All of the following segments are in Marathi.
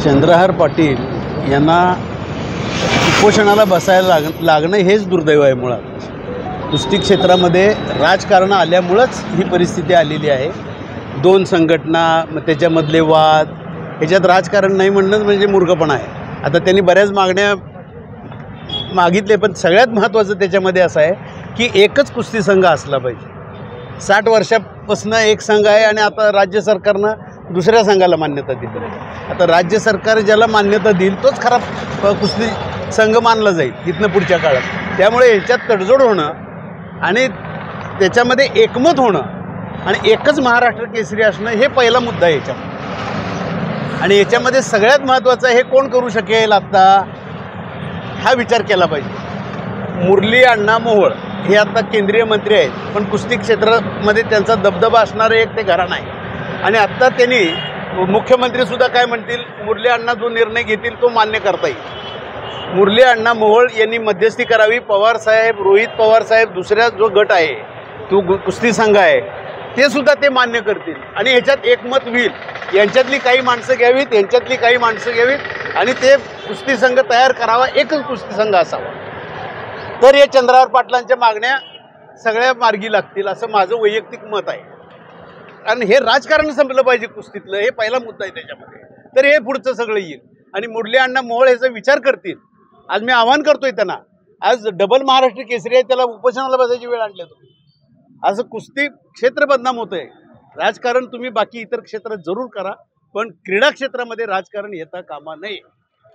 चंद्रहार पाटील यांना उपोषणाला बसायला लागणं हेच दुर्दैव आहे। मुळात कुस्ती क्षेत्रामध्ये राजकारण आल्यामुळंच ही परिस्थिती आलेली आहे। दोन संघटना, मग त्याच्यामधले वाद, ह्याच्यात राजकारण नाही म्हणणं म्हणजे मूर्खपणा आहे। आता त्यांनी बऱ्याच मागण्या मागितले, पण सगळ्यात महत्त्वाचं त्याच्यामध्ये असं आहे की एकच कुस्ती संघ असला पाहिजे। 60 वर्षापासून एक संघ आहे आणि आता राज्य सरकारनं दुसऱ्या संघाला मान्यता दिली। आता राज्य सरकार ज्याला मान्यता देईल तोच खरा कुस्ती संघ मानला जाईल इथनं पुढच्या काळात। त्यामुळे याच्यात तडजोड होणं आणि त्याच्यामध्ये एकमत होणं आणि एकच महाराष्ट्र केसरी असणं हे पहिला मुद्दा आहे याच्यामध्ये। आणि याच्यामध्ये सगळ्यात महत्त्वाचं हे कोण करू शकेल आता हा विचार केला पाहिजे। मुरली अण्णा मोहोळ हे आता केंद्रीय मंत्री आहेत, पण कुस्ती क्षेत्रामध्ये त्यांचा दबदबा असणारे एक ते घराणं आहे। आणि आत्ता त्यांनी मुख्यमंत्रीसुद्धा काय म्हणतील, मुरली अण्णा जो निर्णय घेतील तो मान्य करता येईल। मुरली अण्णा मोहोळ यांनी मध्यस्थी करावी। पवारसाहेब, रोहित पवारसाहेब, दुसऱ्या जो गट आहे तो कुस्ती संघ आहे ते सुद्धा ते मान्य करतील आणि ह्याच्यात एकमत होईल। यांच्यातली काही माणसं घ्यावीत, यांच्यातली काही माणसं घ्यावीत आणि ते कुस्ती संघ तयार करावा, एकच कुस्ती संघ असावा। तर या चंद्रहार पाटलांच्या मागण्या सगळ्या मार्गी लागतील असं माझं वैयक्तिक मत आहे। कारण हे राजकारण संपलं पाहिजे कुस्तीतलं, हे पहिला मुद्दा आहे त्याच्यामध्ये। तर हे पुढचं सगळं येईल आणि मुरली अण्णा मोहोळ याचा विचार करतील। आज मी आवाहन करतोय त्यांना, आज डबल महाराष्ट्र केसरी आहे, त्याला उपोषणाला बसायची वेळ आणली तुम्ही। असं कुस्ती क्षेत्र बदनाम होतं आहे। राजकारण तुम्ही बाकी इतर क्षेत्रात जरूर करा, पण क्रीडा क्षेत्रामध्ये राजकारण येता कामा नये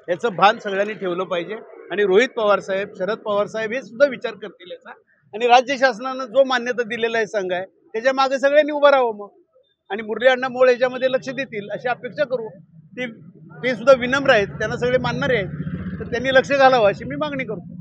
याचं भान सगळ्यांनी ठेवलं पाहिजे। आणि रोहित पवारसाहेब, शरद पवारसाहेब हे सुद्धा विचार करतील याचा। आणि राज्य शासनानं जो मान्यता दिलेला आहे संघ आहे त्याच्या मागे सगळ्यांनी उभं राहावं मग, आणि मुरली अण्णा मोहोळ याच्यामध्ये लक्ष देतील अशी अपेक्षा करू। ते सुद्धा विनम्र आहेत, त्यांना सगळे मानणारे आहेत, तर त्यांनी लक्ष घालावं अशी मी मागणी करतो।